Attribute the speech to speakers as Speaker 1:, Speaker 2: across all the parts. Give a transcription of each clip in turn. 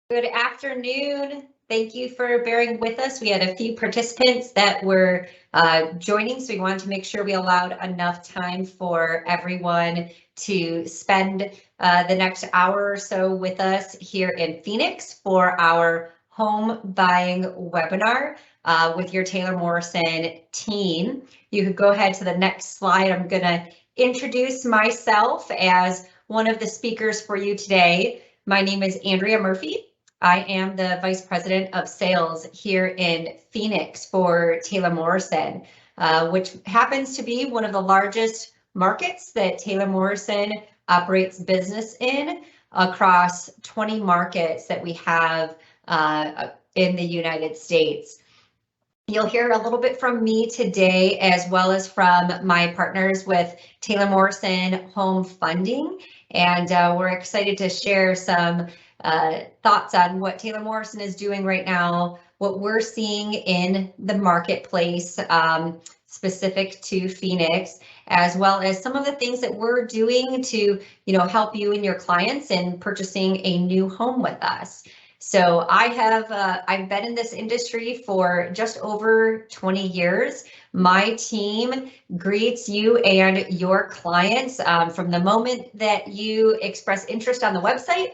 Speaker 1: Good afternoon. Thank you for bearing with us. We had a few participants that were joining, so we wanted to make sure we allowed enough time for everyone to spend the next hour or so with us here in Phoenix for our home buying webinar with your Taylor Morrison team. You could go ahead to the next slide. I'm going to introduce myself as one of the speakers for you today. My name is Andrea Murphy. I am the Vice President of Sales here in Phoenix for Taylor Morrison, which happens to be one of the largest markets that Taylor Morrison operates business in across 20 markets that we have in the United States. You'll hear a little bit from me today, as well as from my partners with Taylor Morrison Home Funding, and we're excited to share some thoughts on what Taylor Morrison is doing right now, what we're seeing in the marketplace specific to Phoenix, as well as some of the things that we're doing to, help you and your clients in purchasing a new home with us. So I've been in this industry for just over 20 years. My team greets you and your clients from the moment that you express interest on the website,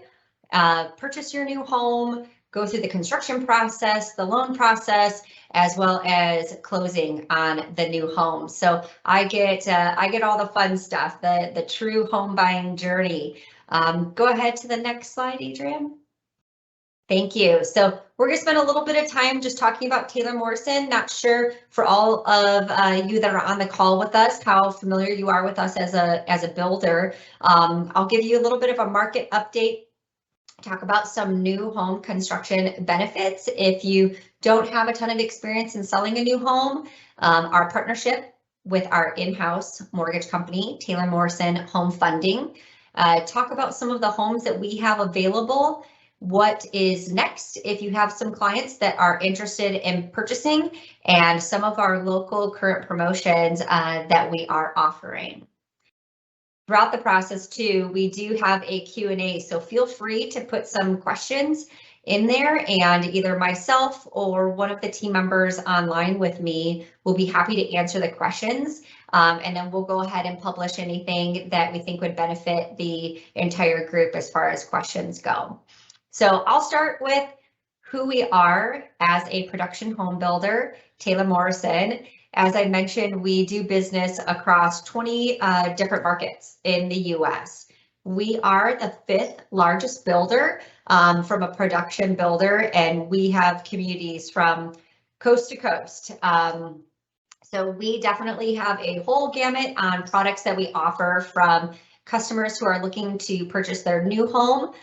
Speaker 1: purchase your new home, go through the construction process, the loan process, as well as closing on the new home. So I get all the fun stuff, the true home buying journey. Go ahead to the next slide, Adrian. Thank you. So we're going to spend a little bit of time just talking about Taylor Morrison. Not sure for all of you that are on the call with us how familiar you are with us as a builder. I'll give you a little bit of a market update, talk about some new home construction benefits. If you don't have a ton of experience in selling a new home, our partnership with our in-house mortgage company, Taylor Morrison Home Funding, talk about some of the homes that we have available, what is next if you have some clients that are interested in purchasing, and some of our local current promotions that we are offering. Throughout the process too, we do have a Q&A, so feel free to put some questions in there, and either myself or one of the team members online with me will be happy to answer the questions, and then we'll go ahead and publish anything that we think would benefit the entire group as far as questions go. So I'll start with who we are as a production home builder, Taylor Morrison. As I mentioned, we do business across 20 different markets in the US. We are the 5th largest builder from a production builder, and we have communities from coast to coast. So we definitely have a whole gamut on products that we offer, from customers who are looking to purchase their new home,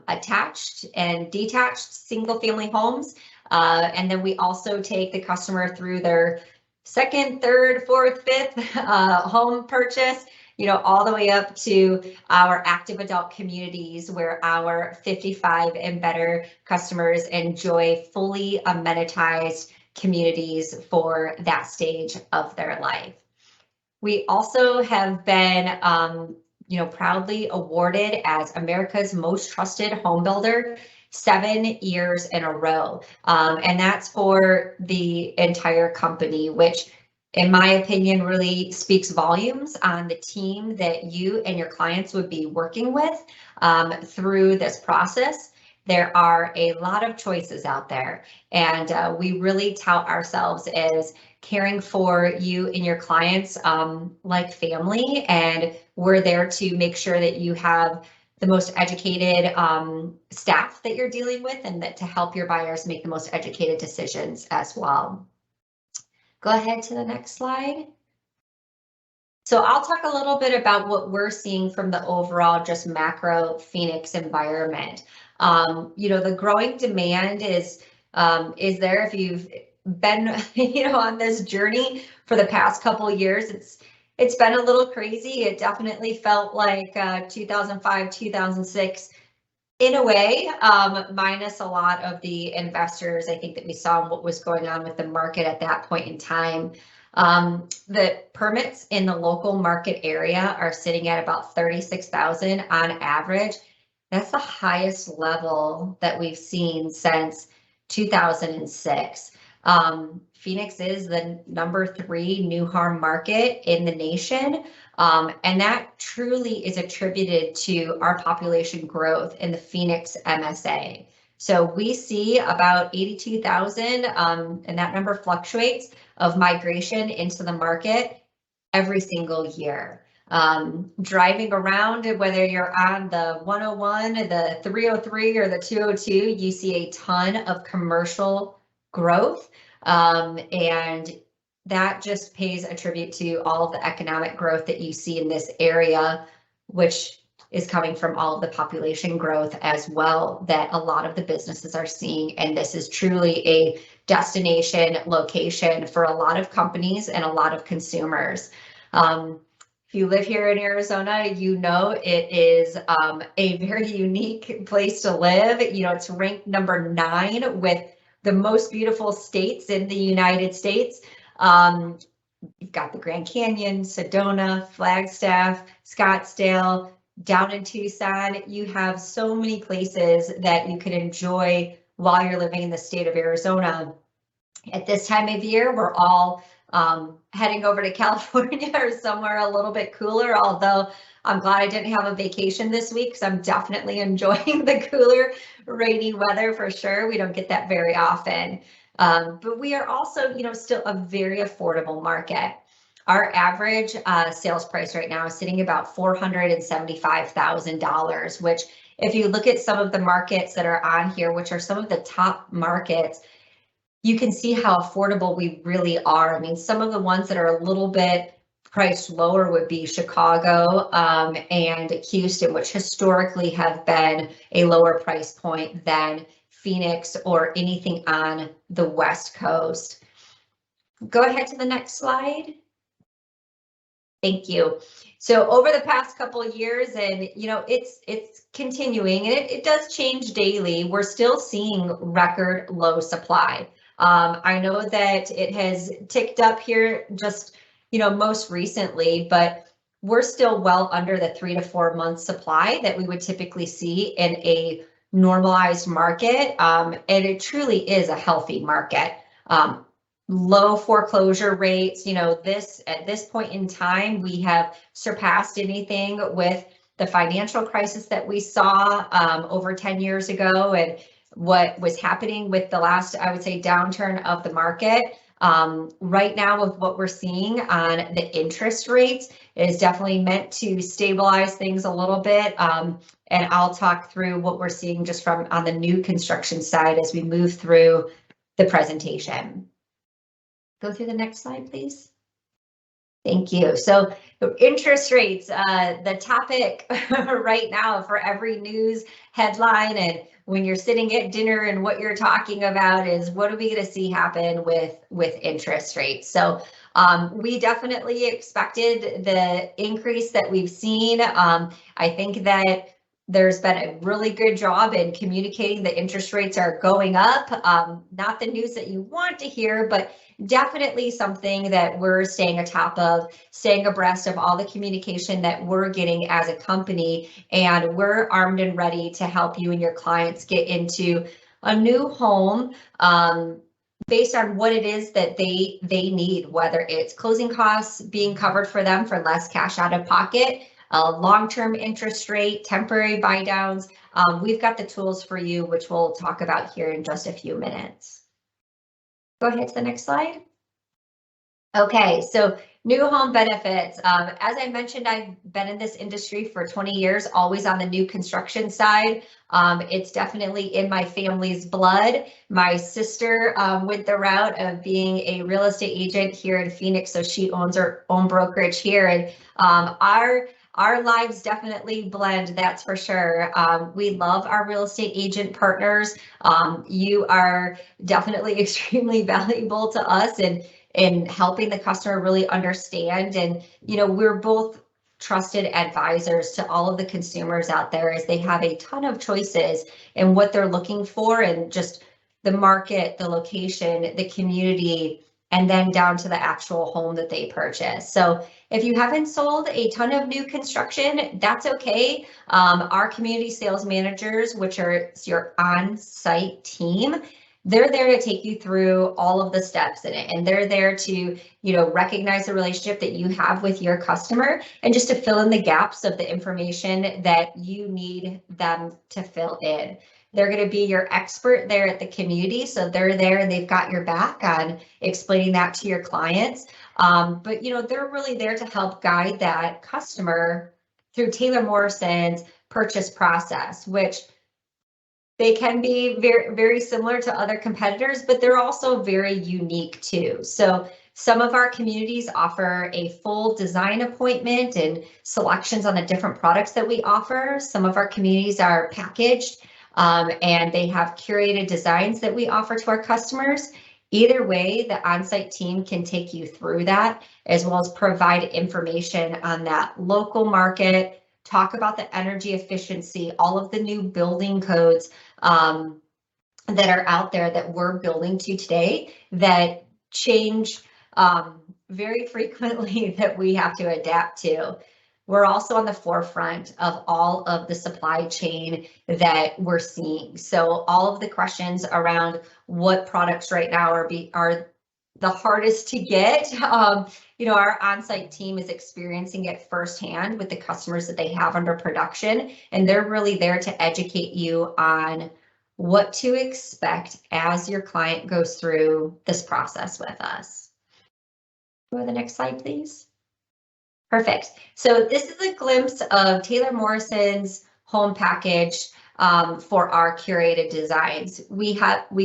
Speaker 1: attached and detached single family homes. And then we also take the customer through their second, third, fourth, fifth home purchase, all the way up to our active adult communities, where our 55 and better customers enjoy fully amenitized communities for that stage of their life. We also have been proudly awarded as America's most trusted home builder 7 years in a row. And that's for the entire company, which in my opinion really speaks volumes on the team that you and your clients would be working with through this process. There are a lot of choices out there, and we really tout ourselves as caring for you and your clients like family, and we're there to make sure that you have the most educated staff that you're dealing with, and that to help your buyers make the most educated decisions as well. Go ahead to the next slide. So I'll talk a little bit about what we're seeing from the overall just macro Phoenix environment. The growing demand is there. If you've been on this journey for the past couple of years, it's been a little crazy. It definitely felt like 2005, 2006 in a way, minus a lot of the investors, I think, that we saw what was going on with the market at that point in time. The permits in the local market area are sitting at about 36,000 on average. That's the highest level that we've seen since 2006. Phoenix is the #3 new home market in the nation, and that truly is attributed to our population growth in the Phoenix MSA. So we see about 82,000, and that number fluctuates, of migration into the market every single year. Driving around, whether you're on the 101, the 303, or the 202, you see a ton of commercial growth, and that just pays a tribute to all of the economic growth that you see in this area, which is coming from all of the population growth as well that a lot of the businesses are seeing. And this is truly a destination location for a lot of companies and a lot of consumers. If you live here in Arizona, you know it is a very unique place to live. You know, it's ranked #9 with the most beautiful states in the United States. You've got the Grand Canyon, Sedona, Flagstaff, Scottsdale, down in Tucson. You have so many places that you can enjoy while you're living in the state of Arizona. At this time of year, we're all heading over to California or somewhere a little bit cooler, although I'm glad I didn't have a vacation this week because I'm definitely enjoying the cooler, rainy weather for sure. We don't get that very often. But we are also, you know, still a very affordable market. Our average sales price right now is sitting about $475,000, which if you look at some of the markets that are on here, which are some of the top markets, you can see how affordable we really are. I mean, some of the ones that are a little bit priced lower would be Chicago and Houston, which historically have been a lower price point than Phoenix or anything on the West Coast. Go ahead to the next slide. Thank you. So over the past couple of years, and you know, it's continuing, and it does change daily. We're still seeing record low supply. I know that it has ticked up here just, you know, most recently, but we're still well under the 3 to 4 month supply that we would typically see in a normalized market. And it truly is a healthy market. Low foreclosure rates, you know, at this point in time, we have surpassed anything with the financial crisis that we saw over 10 years ago, and what was happening with the last, I would say, downturn of the market. Right now, with what we're seeing on the interest rates, it is definitely meant to stabilize things a little bit. And I'll talk through what we're seeing just from on the new construction side as we move through the presentation. Go through the next slide, please. Thank you. So interest rates, the topic right now for every news headline, and when you're sitting at dinner and what you're talking about is what are we going to see happen with interest rates. So we definitely expected the increase that we've seen. I think that there's been a really good job in communicating the interest rates are going up. Not the news that you want to hear, but definitely something that we're staying atop of, staying abreast of all the communication that we're getting as a company, and we're armed and ready to help you and your clients get into a new home based on what it is that they need, whether it's closing costs being covered for them for less cash out of pocket, long-term interest rate, temporary buy downs. We've got the tools for you, which we'll talk about here in just a few minutes. Go ahead to the next slide. Okay, so new home benefits. As I mentioned, I've been in this industry for 20 years, always on the new construction side. It's definitely in my family's blood. My sister went the route of being a real estate agent here in Phoenix, so she owns her own brokerage here, and our lives definitely blend, that's for sure. We love our real estate agent partners. You are definitely extremely valuable to us in helping the customer really understand. And, you know, we're both trusted advisors to all of the consumers out there as they have a ton of choices in what they're looking for, and just the market, the location, the community, and then down to the actual home that they purchase. So if you haven't sold a ton of new construction, that's okay. Our community sales managers, which are your on-site team, they're there to take you through all of the steps in it, and they're there to, recognize the relationship that you have with your customer and just to fill in the gaps of the information that you need them to fill in. They're going to be your expert there at the community, so they're there and they've got your back on explaining that to your clients. But they're really there to help guide that customer through Taylor Morrison's purchase process, which they can be very, very similar to other competitors, but they're also very unique too. So some of our communities offer a full design appointment and selections on the different products that we offer. Some of our communities are packaged and they have curated designs that we offer to our customers. Either way, the on-site team can take you through that, as well as provide information on that local market, talk about the energy efficiency, all of the new building codes that are out there that we're building to today that change very frequently that we have to adapt to. We're also on the forefront of all of the supply chain that we're seeing. So all of the questions around what products right now are the hardest to get. Our on-site team is experiencing it firsthand with the customers that they have under production, and they're really there to educate you on what to expect as your client goes through this process with us. Go to the next slide, please. Perfect. So this is a glimpse of Taylor Morrison's home package for our curated designs. We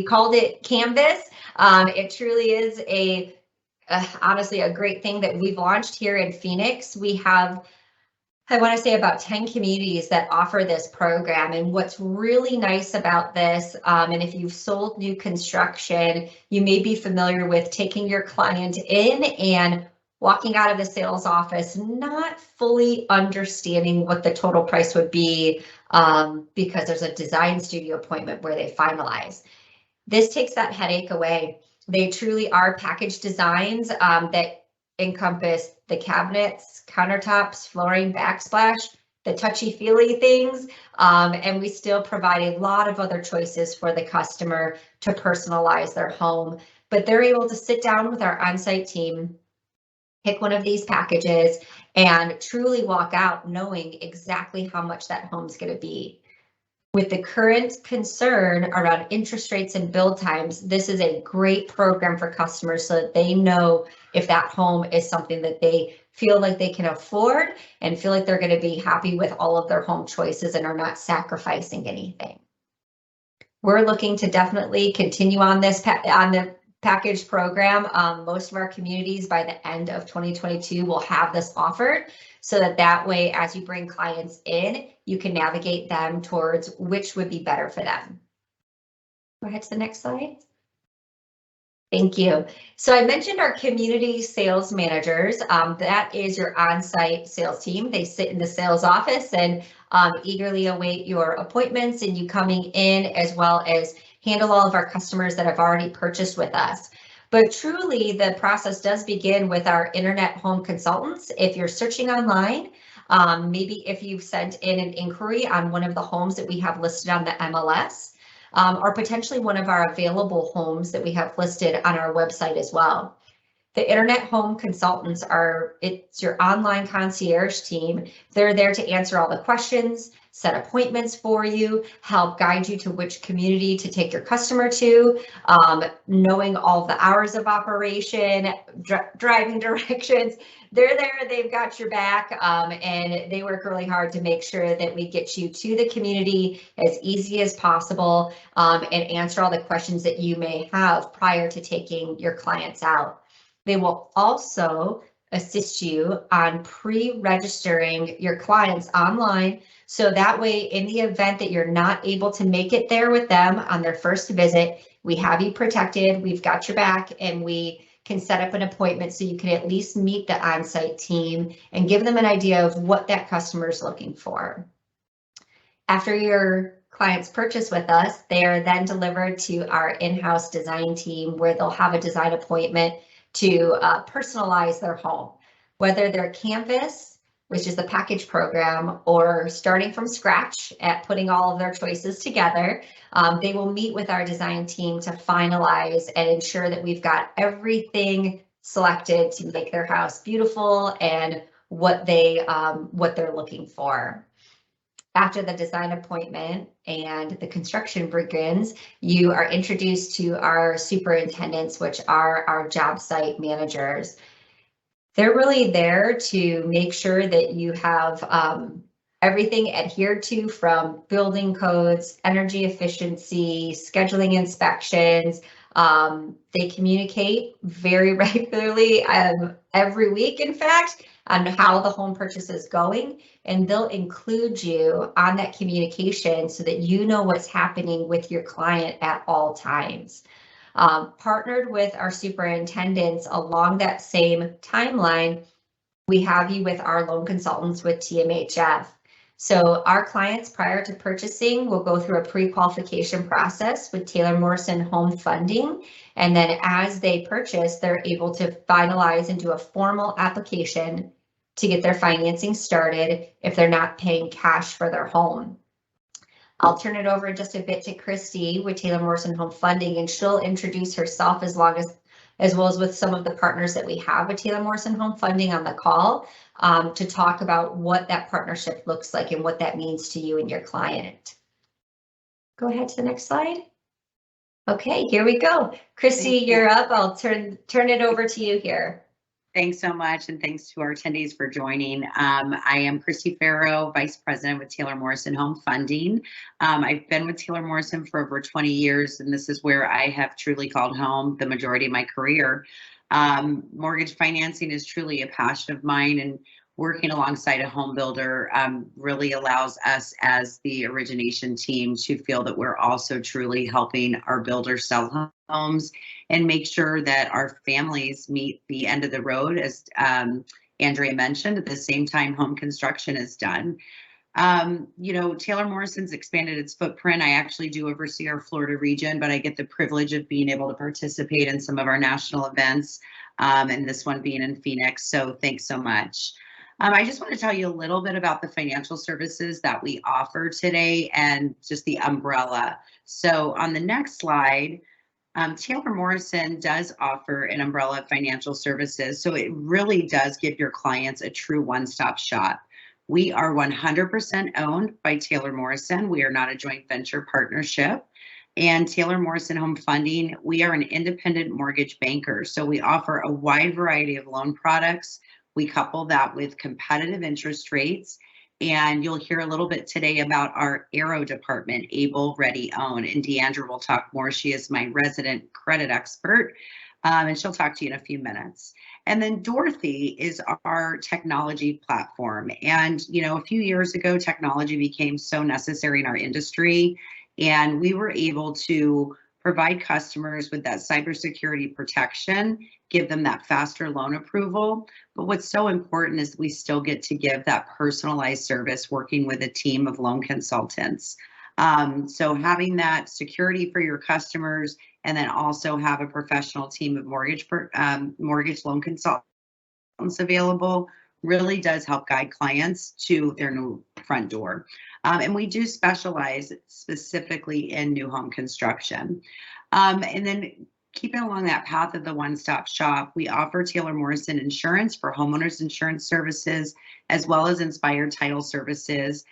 Speaker 1: called it Canvas. It truly is honestly a great thing that we've launched here in Phoenix. We have, I want to say, about 10 communities that offer this program. And what's really nice about this, and if you've sold new construction, you may be familiar with taking your client in and walking out of the sales office not fully understanding what the total price would be because there's a design studio appointment where they finalize. This takes that headache away. They truly are package designs that encompass the cabinets, countertops, flooring, backsplash, the touchy-feely things, and we still provide a lot of other choices for the customer to personalize their home. But they're able to sit down with our on-site team, pick one of these packages, and truly walk out knowing exactly how much that home's going to be. With the current concern around interest rates and build times, this is a great program for customers so that they know if that home is something that they feel like they can afford and feel like they're going to be happy with all of their home choices and are not sacrificing anything. We're looking to definitely continue on this on the package program. Most of our communities by the end of 2022 will have this offered, so that way, as you bring clients in, you can navigate them towards which would be better for them. Go ahead to the next slide. Thank you. So I mentioned our community sales managers. That is your on-site sales team. They sit in the sales office and eagerly await your appointments and you coming in, as well as handle all of our customers that have already purchased with us. But truly, the process does begin with our internet home consultants. If you're searching online, maybe if you've sent in an inquiry on one of the homes that we have listed on the MLS, or potentially one of our available homes that we have listed on our website as well. The internet home consultants it's your online concierge team. They're there to answer all the questions, set appointments for you, help guide you to which community to take your customer to, knowing all the hours of operation, driving directions. They're there, they've got your back, and they work really hard to make sure that we get you to the community as easy as possible and answer all the questions that you may have prior to taking your clients out. They will also assist you on pre-registering your clients online, so that way in the event that you're not able to make it there with them on their first visit, we have you protected, we've got your back, and we can set up an appointment so you can at least meet the on-site team and give them an idea of what that customer is looking for. After your clients purchase with us, they are then delivered to our in-house design team where they'll have a design appointment to personalize their home, whether they're Canvas, which is the package program, or starting from scratch at putting all of their choices together. They will meet with our design team to finalize and ensure that we've got everything selected to make their house beautiful and what they're looking for. After the design appointment and the construction begins, you are introduced to our superintendents, which are our job site managers. They're really there to make sure that you have everything adhered to, from building codes, energy efficiency, scheduling inspections. They communicate very regularly, every week, in fact, on how the home purchase is going, and they'll include you on that communication so that you know what's happening with your client at all times. Partnered with our superintendents along that same timeline, we have you with our loan consultants with TMHF. So our clients prior to purchasing will go through a pre-qualification process with Taylor Morrison Home Funding. And then as they purchase, they're able to finalize and do a formal application to get their financing started if they're not paying cash for their home. I'll turn it over just a bit to Christy with Taylor Morrison Home Funding, and she'll introduce herself as well as with some of the partners that we have with Taylor Morrison Home Funding on the call, to talk about what that partnership looks like and what that means to you and your client. Go ahead to the next slide. Okay, here we go. Christy, you're up. I'll turn it over to you here.
Speaker 2: Thanks so much, and thanks to our attendees for joining. I am Christy Farrow, Vice President with Taylor Morrison Home Funding. I've been with Taylor Morrison for over 20 years, and this is where I have truly called home the majority of my career. Mortgage financing is truly a passion of mine, and working alongside a home builder really allows us as the origination team to feel that we're also truly helping our builders sell homes and make sure that our families meet the end of the road, as Andrea mentioned, at the same time home construction is done. You know, Taylor Morrison's expanded its footprint. I actually do oversee our Florida region, but I get the privilege of being able to participate in some of our national events, and this one being in Phoenix. So thanks so much. I just want to tell you a little bit about the financial services that we offer today and just the umbrella. So on the next slide, Taylor Morrison does offer an umbrella of financial services. So it really does give your clients a true one-stop shop. We are 100% owned by Taylor Morrison. We are not a joint venture partnership. And Taylor Morrison Home Funding, we are an independent mortgage banker. So we offer a wide variety of loan products. We couple that with competitive interest rates, and you'll hear a little bit today about our Aero Department, Able, Ready, Own, and Deandra will talk more. She is my resident credit expert, and she'll talk to you in a few minutes. And then Dorothy is our technology platform. And, you know, a few years ago, technology became so necessary in our industry, and we were able to provide customers with that cybersecurity protection, give them that faster loan approval. But what's so important is we still get to give that personalized service working with a team of loan consultants. So having that security for your customers, and then also have a professional team of mortgage loan consultants available, really does help guide clients to their new front door. And we do specialize specifically in new home construction. And then keeping along that path of the one-stop shop, we offer Taylor Morrison Insurance for homeowners insurance services, as well as Inspired Title Services,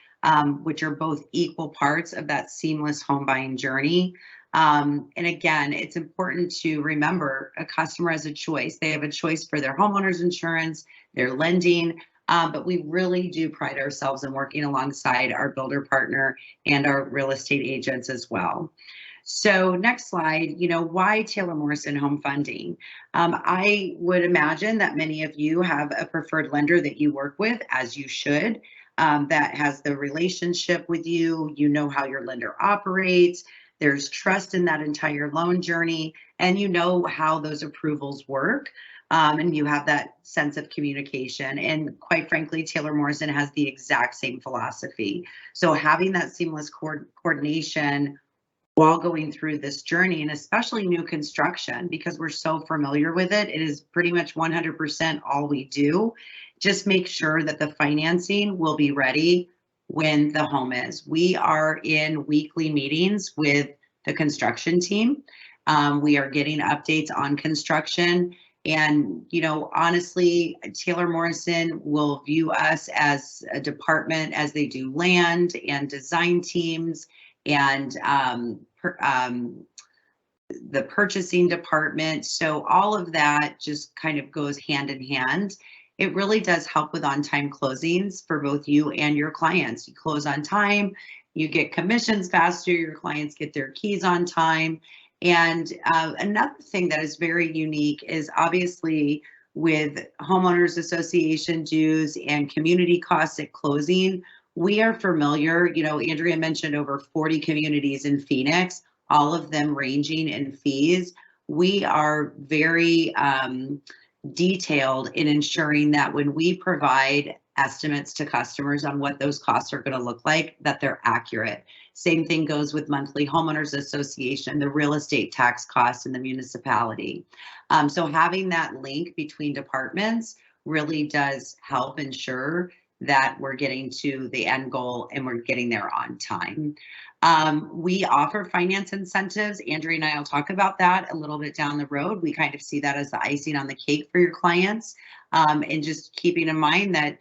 Speaker 2: which are both equal parts of that seamless home buying journey. And again, it's important to remember a customer has a choice. They have a choice for their homeowners insurance, their lending, but we really do pride ourselves in working alongside our builder partner and our real estate agents as well. So next slide, you know, why Taylor Morrison Home Funding? I would imagine that many of you have a preferred lender that you work with, as you should, that has the relationship with you. You know how your lender operates. There's trust in that entire loan journey, and you know how those approvals work. And you have that sense of communication. And quite frankly, Taylor Morrison has the exact same philosophy. So having that seamless coordination while going through this journey, and especially new construction, because we're so familiar with it. It is pretty much 100% all we do. Just make sure that the financing will be ready when the home is. We are in weekly meetings with the construction team. We are getting updates on construction. And, honestly, Taylor Morrison will view us as a department as they do land and design teams and the purchasing department. So all of that just kind of goes hand in hand. It really does help with on-time closings for both you and your clients. You close on time, you get commissions faster, your clients get their keys on time. And another thing that is very unique is obviously with homeowners association dues and community costs at closing, we are familiar. Andrea mentioned over 40 communities in Phoenix, all of them ranging in fees. We are very detailed in ensuring that when we provide estimates to customers on what those costs are going to look like, that they're accurate. Same thing goes with monthly homeowners association, the real estate tax costs in the municipality. So having that link between departments really does help ensure that we're getting to the end goal and we're getting there on time. We offer finance incentives. Andrea and I will talk about that a little bit down the road. We kind of see that as the icing on the cake for your clients. And just keeping in mind that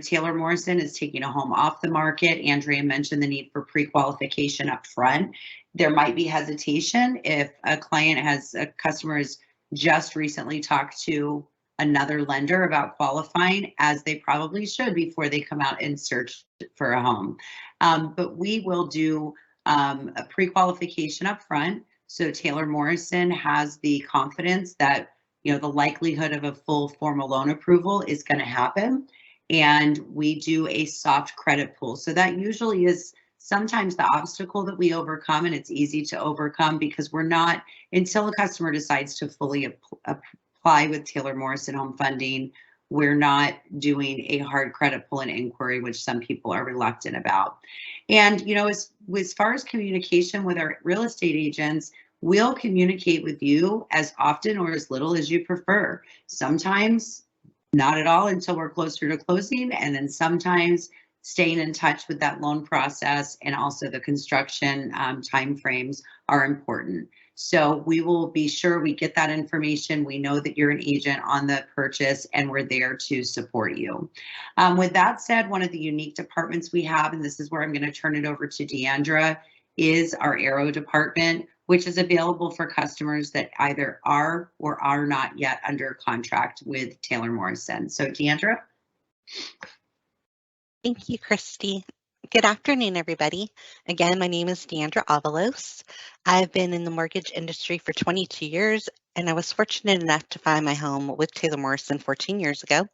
Speaker 2: Taylor Morrison is taking a home off the market. Andrea mentioned the need for pre-qualification up front. There might be hesitation if a customer has just recently talked to another lender about qualifying, as they probably should before they come out and search for a home. But we will do a pre-qualification up front. So Taylor Morrison has the confidence that the likelihood of a full formal loan approval is going to happen. And we do a soft credit pool. So that usually is sometimes the obstacle that we overcome, and it's easy to overcome because we're not, until a customer decides to fully apply with Taylor Morrison Home Funding, we're not doing a hard credit pull and inquiry, which some people are reluctant about. And, as far as communication with our real estate agents, we'll communicate with you as often or as little as you prefer. Sometimes not at all until we're closer to closing, and then sometimes staying in touch with that loan process and also the construction timeframes are important. So we will be sure we get that information. We know that you're an agent on the purchase, and we're there to support you. With that said, one of the unique departments we have, and this is where I'm going to turn it over to Deandra, is our Aero Department, which is available for customers that either are or are not yet under contract with Taylor Morrison. So Deandra?
Speaker 3: Thank you, Christy. Good afternoon, everybody. Again, my name is Deandra Avalos. I've been in the mortgage industry for 22 years, and I was fortunate enough to find my home with Taylor Morrison 14 years ago.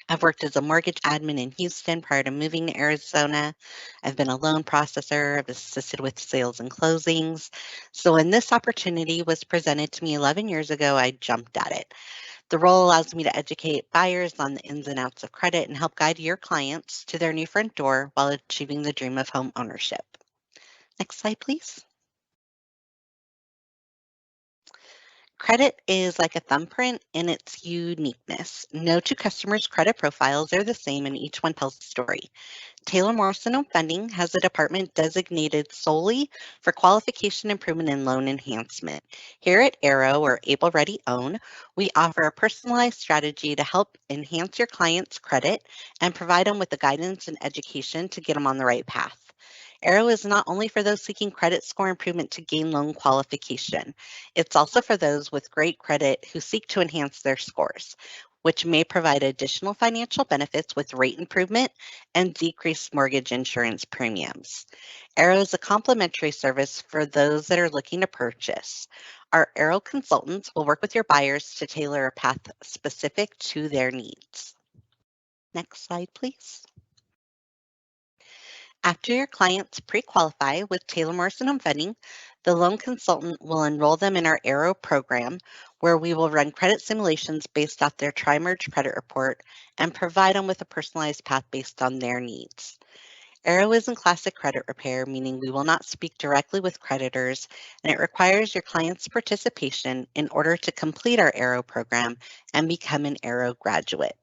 Speaker 3: I've worked as a mortgage admin in Houston prior to moving to Arizona. I've been a loan processor. I've assisted with sales and closings. So when this opportunity was presented to me 11 years ago, I jumped at it. The role allows me to educate buyers on the ins and outs of credit and help guide your clients to their new front door while achieving the dream of home ownership. Next slide, please. Credit is like a thumbprint in its uniqueness. No two customers' credit profiles are the same, and each one tells a story. Taylor Morrison Home Funding has a department designated solely for qualification improvement and loan enhancement. Here at Aero, or Able Ready Own, we offer a personalized strategy to help enhance your client's credit and provide them with the guidance and education to get them on the right path. Aero is not only for those seeking credit score improvement to gain loan qualification, it's also for those with great credit who seek to enhance their scores, which may provide additional financial benefits with rate improvement and decreased mortgage insurance premiums. Aero is a complimentary service for those that are looking to purchase. Our Aero consultants will work with your buyers to tailor a path specific to their needs. Next slide, please. After your clients pre-qualify with Taylor Morrison Home Funding, the loan consultant will enroll them in our Aero program, where we will run credit simulations based off their tri-merge credit report and provide them with a personalized path based on their needs. Aero isn't classic credit repair, meaning we will not speak directly with creditors, and it requires your client's participation in order to complete our Aero program and become an Aero graduate.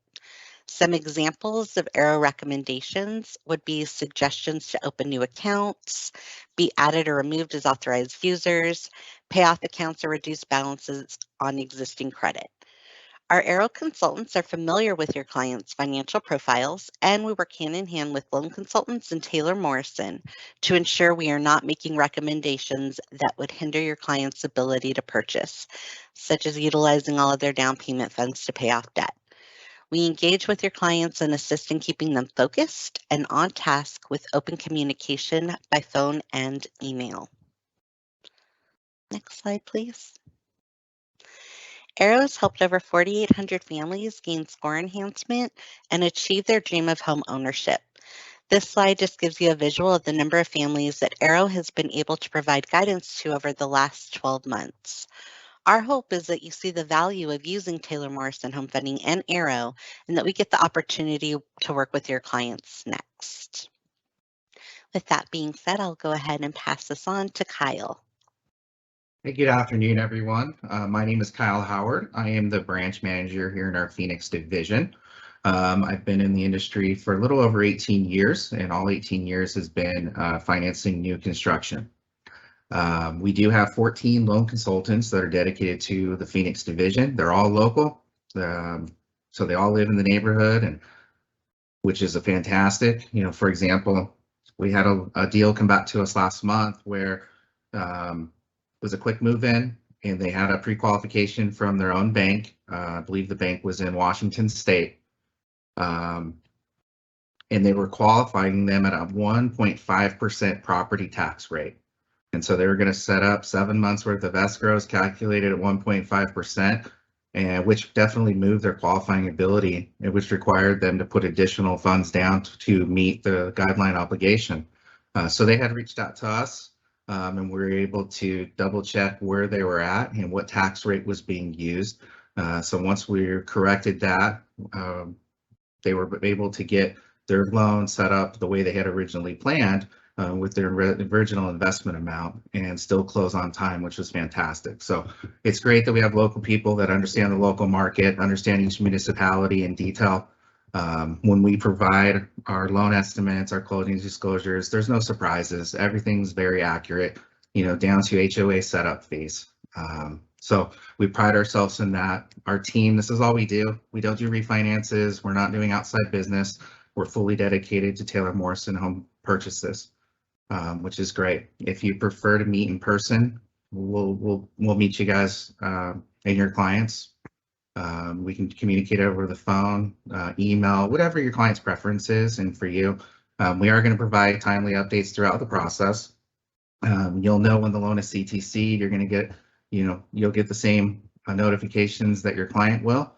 Speaker 3: Some examples of Aero recommendations would be suggestions to open new accounts, be added or removed as authorized users, pay off accounts or reduce balances on existing credit. Our Aero consultants are familiar with your clients' financial profiles, and we work hand in hand with loan consultants and Taylor Morrison to ensure we are not making recommendations that would hinder your client's ability to purchase, such as utilizing all of their down payment funds to pay off debt. We engage with your clients and assist in keeping them focused and on task with open communication by phone and email. Next slide, please. Aero has helped over 4,800 families gain score enhancement and achieve their dream of home ownership. This slide just gives you a visual of the number of families that Aero has been able to provide guidance to over the last 12 months. Our hope is that you see the value of using Taylor Morrison Home Funding and Aero, and that we get the opportunity to work with your clients next. With that being said, I'll go ahead and pass this on to Kyle.
Speaker 4: Hey, good afternoon, everyone. My name is Kyle Howard. I am the branch manager here in our Phoenix division. I've been in the industry for a little over 18 years, and all 18 years has been financing new construction. We do have 14 loan consultants that are dedicated to the Phoenix division. They're all local, so they all live in the neighborhood, and which is a fantastic. You know, for example, we had a deal come back to us last month where was a quick move-in, and they had a pre-qualification from their own bank. I believe the bank was in Washington State, and they were qualifying them at a 1.5% property tax rate. And so they were going to set up 7 months worth of escrows calculated at 1.5%, and which definitely moved their qualifying ability, and which required them to put additional funds down to meet the guideline obligation. So they had reached out to us. And we were able to double check where they were at and what tax rate was being used. So once we corrected that, they were able to get their loan set up the way they had originally planned with their original investment amount and still close on time, which was fantastic. So it's great that we have local people that understand the local market, understand each municipality in detail. When we provide our loan estimates, our closing disclosures, there's no surprises. Everything's very accurate, you know, down to HOA setup fees. So we pride ourselves in that. Our team, this is all we do. We don't do refinances. We're not doing outside business. We're fully dedicated to Taylor Morrison home purchases, which is great. If you prefer to meet in person, we'll meet you guys and your clients. We can communicate over the phone, email, whatever your client's preference is. And for you, we are going to provide timely updates throughout the process. You'll know when the loan is CTC. You're going to get, you'll get the same notifications that your client will,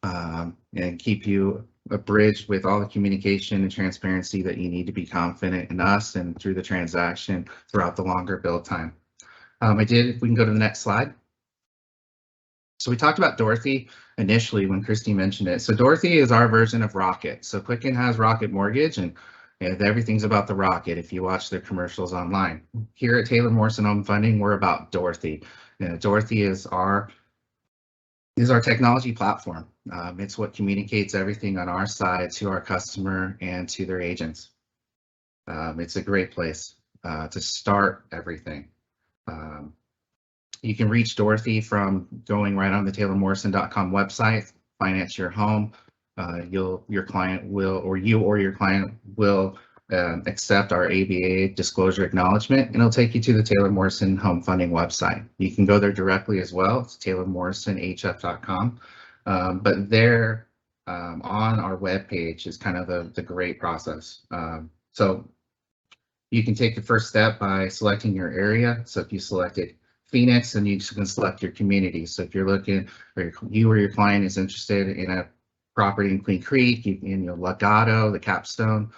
Speaker 4: and keep you abridged with all the communication and transparency that you need to be confident in us and through the transaction throughout the longer build time. If we can go to the next slide. So we talked about Dorothy initially when Christy mentioned it. So Dorothy is our version of Rocket. So Quicken has Rocket Mortgage, and everything's about the Rocket if you watch their commercials online. Here at Taylor Morrison Home Funding, we're about Dorothy. Dorothy is our technology platform. It's what communicates everything on our side to our customer and to their agents. It's a great place to start everything. You can reach Dorothy from going right on the taylormorrison.com website, finance your home. Your client will accept our ABA disclosure acknowledgement, and it'll take you to the Taylor Morrison Home Funding website. You can go there directly as well. It's taylormorrisonhf.com. But there on our webpage is kind of the great process. So you can take the first step by selecting your area. So if you selected Phoenix, and you just can select your community. So if you're looking, or you or your client is interested in a property in Queen Creek, Legato, the Capstone,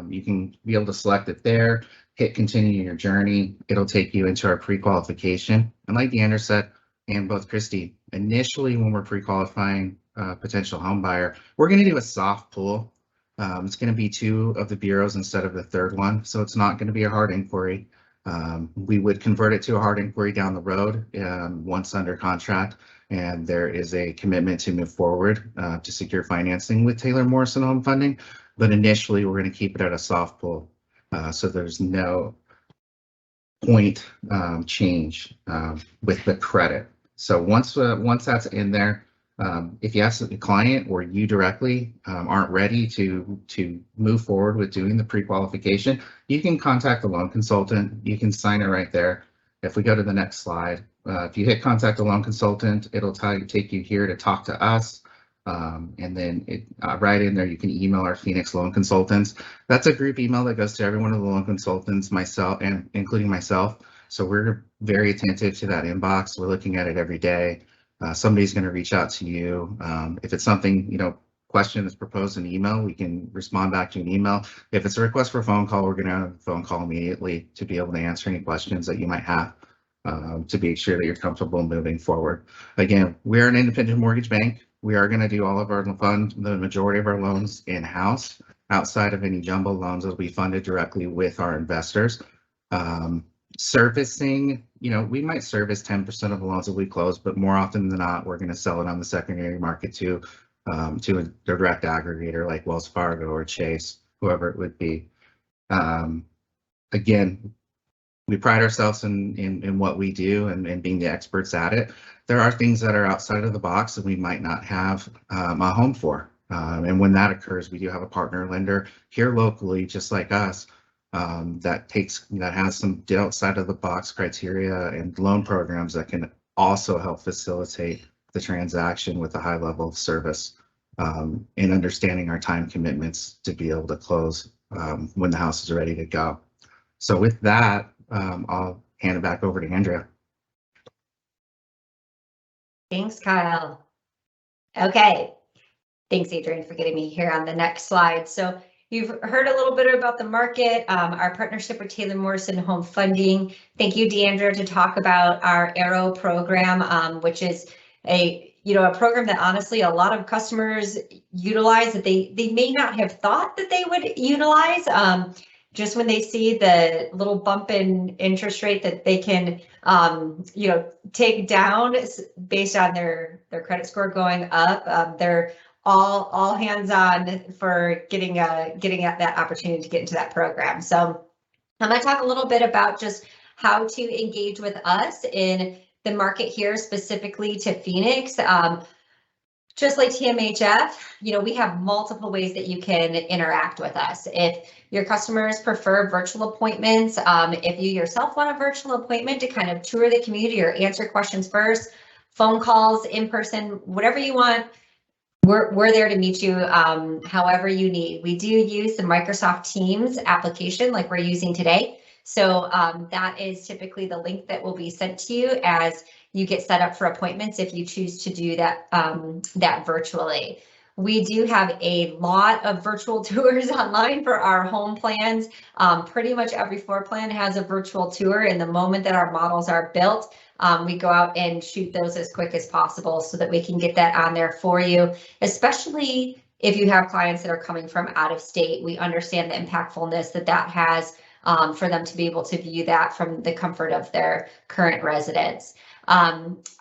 Speaker 4: you can be able to select it there, hit continue your journey. It'll take you into our pre-qualification. And like Deandra said, and both Christy, initially when we're pre-qualifying a potential home buyer, we're going to do a soft pull. It's going to be 2 of the bureaus instead of the 3rd one, so it's not going to be a hard inquiry. We would convert it to a hard inquiry down the road once under contract, and there is a commitment to move forward to secure financing with Taylor Morrison Home Funding. But initially, we're going to keep it at a soft pull, so there's no point change with the credit. So once that's in there, if you ask the client or you directly aren't ready to move forward with doing the pre-qualification, you can contact the loan consultant. You can sign it right there. If we go to the next slide, if you hit contact the loan consultant, it'll take you here to talk to us. And then right in there, you can email our Phoenix loan consultants. That's a group email that goes to every one of the loan consultants, myself, and including myself. So we're very attentive to that inbox. We're looking at it every day. Somebody's going to reach out to you. If it's something, question is proposed in email, we can respond back to an email. If it's a request for a phone call, we're going to have a phone call immediately to be able to answer any questions that you might have to be sure that you're comfortable moving forward. Again, we're an independent mortgage bank. We are going to do all of our the majority of our loans in-house. Outside of any jumbo loans, that'll be funded directly with our investors. Servicing, we might service 10% of the loans that we close, but more often than not, we're going to sell it on the secondary market to a direct aggregator like Wells Fargo or Chase, whoever it would be. Again, we pride ourselves in what we do and being the experts at it. There are things that are outside of the box that we might not have a home for. And when that occurs, we do have a partner lender here locally, just like us, that has some outside of the box criteria and loan programs that can also help facilitate the transaction with a high level of service and understanding our time commitments to be able to close when the house is ready to go. So with that, I'll hand it back over to Andrea.
Speaker 1: Thanks, Kyle. Okay. Thanks, Adrian, for getting me here on the next slide. So you've heard a little bit about the market, our partnership with Taylor Morrison Home Funding. Thank you, Deandra, to talk about our Aero program, which is a program that honestly a lot of customers utilize that they may not have thought that they would utilize. Just when they see the little bump in interest rate that they can, take down based on their credit score going up, they're all hands on for getting at that opportunity to get into that program. So I'm going to talk a little bit about just how to engage with us in the market here, specifically to Phoenix. Just like TMHF, we have multiple ways that you can interact with us. If your customers prefer virtual appointments, if you yourself want a virtual appointment to kind of tour the community or answer questions first, phone calls, in person, whatever you want, we're there to meet you however you need. We do use the Microsoft Teams application like we're using today. So that is typically the link that will be sent to you as you get set up for appointments if you choose to do that that virtually. We do have a lot of virtual tours online for our home plans. Pretty much every floor plan has a virtual tour, and the moment that our models are built, we go out and shoot those as quick as possible so that we can get that on there for you, especially if you have clients that are coming from out of state. We understand the impactfulness that has for them to be able to view that from the comfort of their current residence.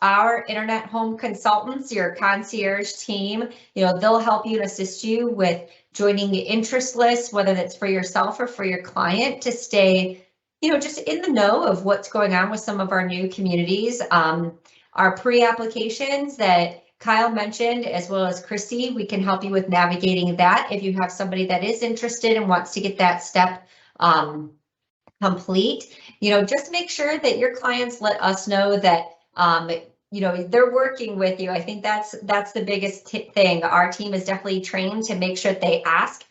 Speaker 1: Our internet home consultants, your concierge team, they'll help you and assist you with joining the interest list, whether that's for yourself or for your client, to stay, just in the know of what's going on with some of our new communities. Our pre-applications that Kyle mentioned, as well as Christy, we can help you with navigating that if you have somebody that is interested and wants to get that step complete. Just make sure that your clients let us know that they're working with you. I think that's the biggest thing. Our team is definitely trained to make sure that they ask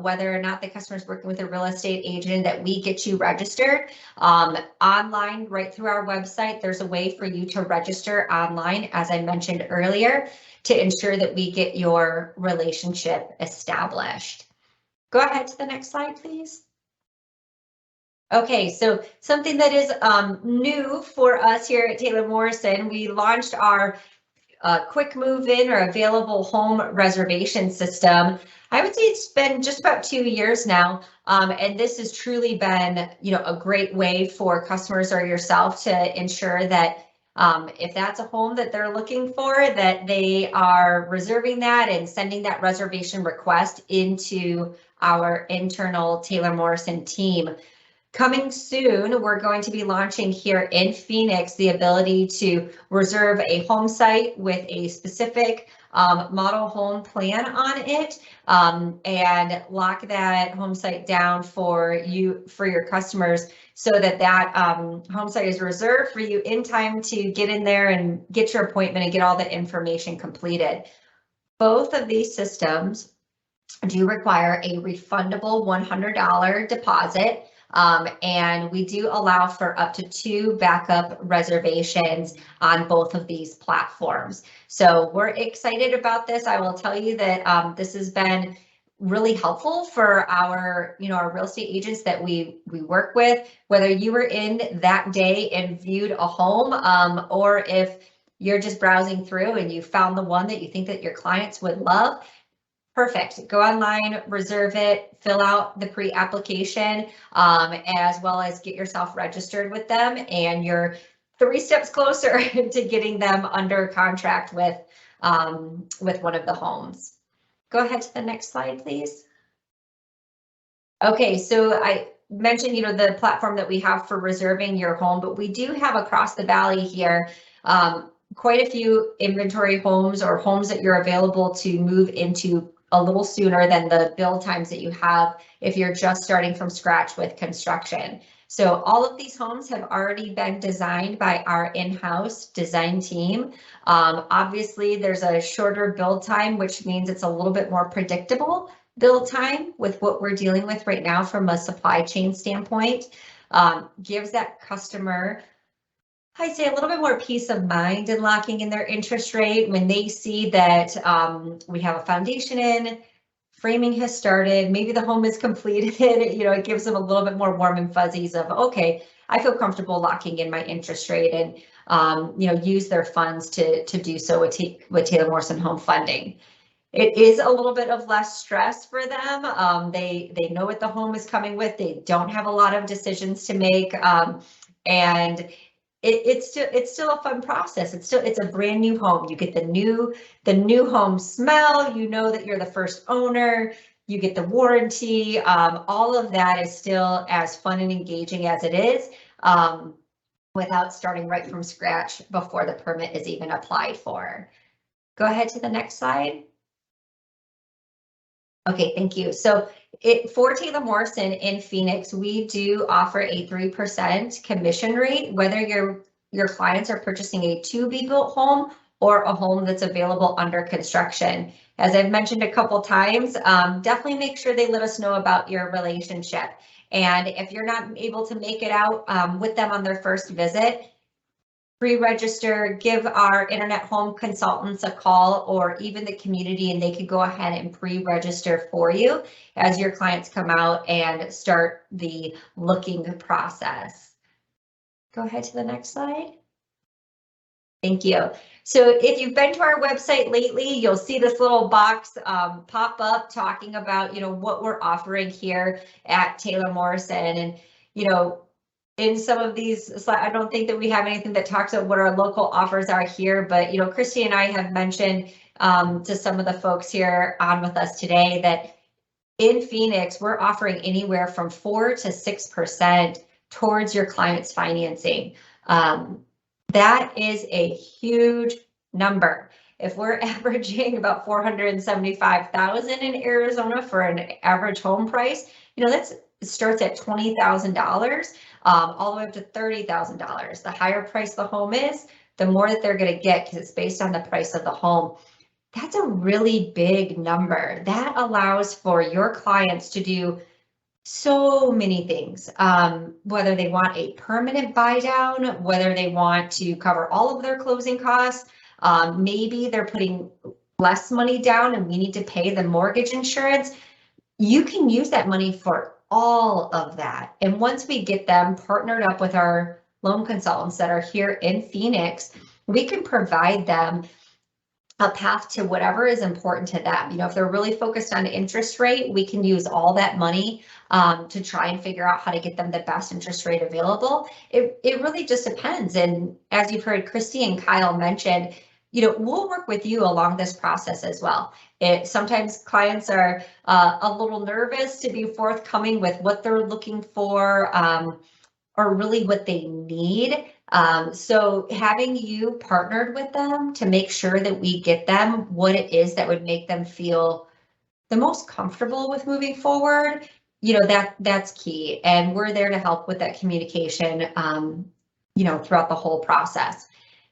Speaker 1: whether or not the customer is working with a real estate agent, that we get you registered online right through our website. There's a way for you to register online, as I mentioned earlier, to ensure that we get your relationship established. Go ahead to the next slide, please. Okay, so something that is new for us here at Taylor Morrison, we launched our quick move-in or available home reservation system. I would say it's been just about 2 years now, and this has truly been, you know, a great way for customers or yourself to ensure that if that's a home that they're looking for, that they are reserving that and sending that reservation request into our internal Taylor Morrison team. Coming soon, we're going to be launching here in Phoenix the ability to reserve a home site with a specific model home plan on it, and lock that home site down for your customers, so that that home site is reserved for you in time to get in there and get your appointment and get all the information completed. Both of these systems do require a refundable $100 deposit. And we do allow for up to 2 backup reservations on both of these platforms. So we're excited about this. I will tell you that this has been really helpful for our, you know, our real estate agents that we work with, whether you were in that day and viewed a home, or if you're just browsing through and you found the one that you think that your clients would love. Perfect. Go online, reserve it, fill out the pre-application, as well as get yourself registered with them, and you're 3 steps closer to getting them under contract with one of the homes. Go ahead to the next slide, please. Okay, so I mentioned, you know, the platform that we have for reserving your home, but we do have across the valley here quite a few inventory homes or homes that you're available to move into a little sooner than the build times that you have if you're just starting from scratch with construction. So all of these homes have already been designed by our in-house design team. Obviously, there's a shorter build time, which means it's a little bit more predictable build time with what we're dealing with right now from a supply chain standpoint. Gives that customer, I'd say, a little bit more peace of mind in locking in their interest rate when they see that we have a foundation in, framing has started, maybe the home is completed. You know, it gives them a little bit more warm and fuzzies of, okay, I feel comfortable locking in my interest rate, and you know, use their funds to do so with Taylor Morrison Home Funding. It is a little bit of less stress for them. They know what the home is coming with. They don't have a lot of decisions to make, and it's still a fun process. It's a brand new home. You get the new home smell. You know that you're the first owner. You get the warranty. All of that is still as fun and engaging as it is, without starting right from scratch before the permit is even applied for. Go ahead to the next slide. Okay, thank you. So for Taylor Morrison in Phoenix, we do offer a 3% commission rate, whether your clients are purchasing a to-be-built home or a home that's available under construction. As I've mentioned a couple times, definitely make sure they let us know about your relationship. And if you're not able to make it out with them on their first visit, pre-register, give our internet home consultants a call, or even the community, and they could go ahead and pre-register for you as your clients come out and start the looking process. Go ahead to the next slide. Thank you. So if you've been to our website lately, you'll see this little box pop up talking about, you know, what we're offering here at Taylor Morrison. And, you know, in some of these slides, I don't think that we have anything that talks about what our local offers are here, but, you know, Christy and I have mentioned to some of the folks here on with us today that in Phoenix, we're offering anywhere from 4 to 6% towards your client's financing. That is a huge number. If we're averaging about $475,000 in Arizona for an average home price, you know, it starts at $20,000 all the way up to $30,000. The higher price the home is, the more that they're going to get, because it's based on the price of the home. That's a really big number. That allows for your clients to do so many things, whether they want a permanent buy down, whether they want to cover all of their closing costs. Maybe they're putting less money down and we need to pay the mortgage insurance. You can use that money for all of that. And once we get them partnered up with our loan consultants that are here in Phoenix, we can provide them a path to whatever is important to them. You know, if they're really focused on interest rate, we can use all that money to try and figure out how to get them the best interest rate available. It really just depends. And as you've heard Christy and Kyle mention, you know, we'll work with you along this process as well. Sometimes clients are a little nervous to be forthcoming with what they're looking for, or really what they need. So having you partnered with them to make sure that we get them what it is that would make them feel the most comfortable with moving forward, you know, that's key. And we're there to help with that communication, you know, throughout the whole process.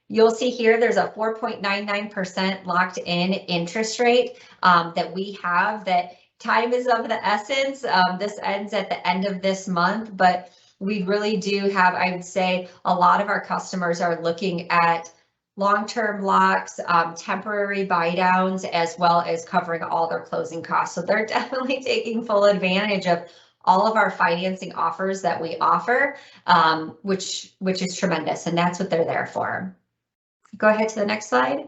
Speaker 1: You'll see here there's a 4.99% locked in interest rate that we have. That time is of the essence. This ends at the end of this month, but we really do have, I would say, a lot of our customers are looking at long-term locks, temporary buy downs, as well as covering all their closing costs. So they're definitely taking full advantage of all of our financing offers that we offer, which is tremendous, and that's what they're there for. Go ahead to the next slide.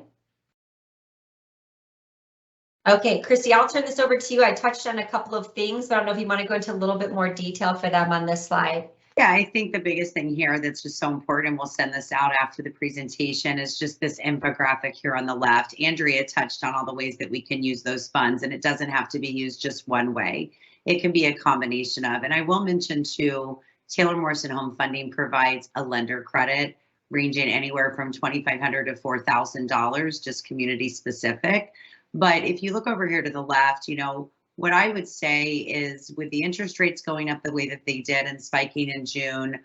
Speaker 1: Okay, Christy, I'll turn this over to you. I touched on a couple of things, but I don't know if you want to go into a little bit more detail for them on this slide.
Speaker 2: Yeah, I think the biggest thing here that's just so important, we'll send this out after the presentation, is just this infographic here on the left. Andrea touched on all the ways that we can use those funds, and it doesn't have to be used just one way. It can be a combination of, and I will mention too, Taylor Morrison Home Funding provides a lender credit ranging anywhere from $2,500 to $4,000, just community specific. But if you look over here to the left, you know, what I would say is, with the interest rates going up the way that they did and spiking in June,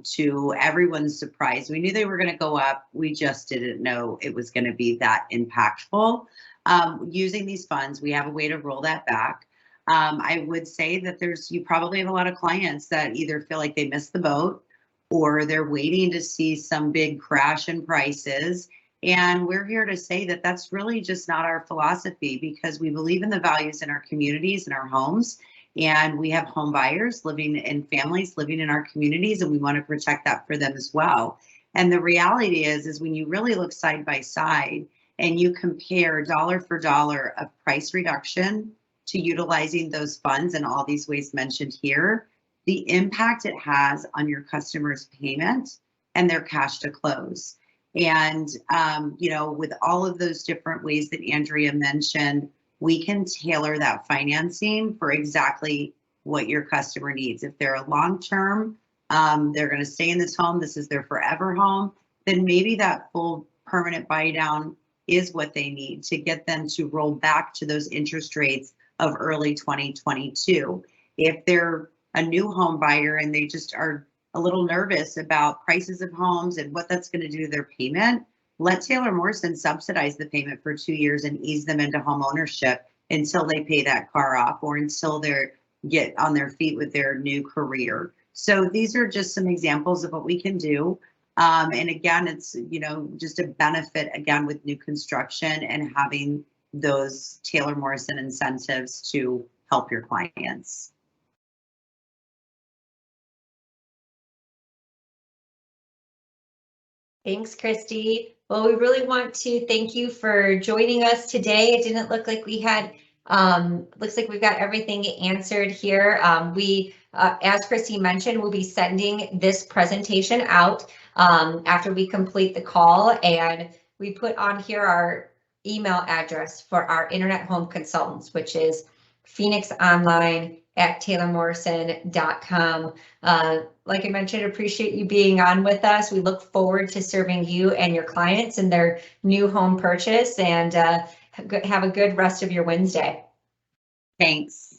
Speaker 2: to everyone's surprise, we knew they were going to go up. We just didn't know it was going to be that impactful. Using these funds, we have a way to roll that back. I would say that you probably have a lot of clients that either feel like they missed the boat, or they're waiting to see some big crash in prices. And we're here to say that that's really just not our philosophy, because we believe in the values in our communities and our homes. And we have home buyers living and families living in our communities, and we want to protect that for them as well. And the reality is when you really look side by side and you compare dollar for dollar of price reduction to utilizing those funds in all these ways mentioned here, the impact it has on your customer's payment and their cash to close. And, you know, with all of those different ways that Andrea mentioned, we can tailor that financing for exactly what your customer needs. If they're a long-term, they're going to stay in this home, this is their forever home, then maybe that full permanent buy down is what they need to get them to roll back to those interest rates of early 2022. If they're a new home buyer and they just are a little nervous about prices of homes and what that's going to do to their payment, let Taylor Morrison subsidize the payment for 2 years and ease them into home ownership until they pay that car off, or until they get on their feet with their new career. So these are just some examples of what we can do. And again, it's, you know, just a benefit again with new construction and having those Taylor Morrison incentives to help your clients.
Speaker 1: Thanks, Christy. Well, we really want to thank you for joining us today. It didn't look like we had, looks like we've got everything answered here. As Christy mentioned, we'll be sending this presentation out after we complete the call, and we put on here our email address for our internet home consultants, which is phoenixonline@taylormorrison.com. Like I mentioned, appreciate you being on with us. We look forward to serving you and your clients in their new home purchase, and have a good rest of your Wednesday.
Speaker 2: Thanks.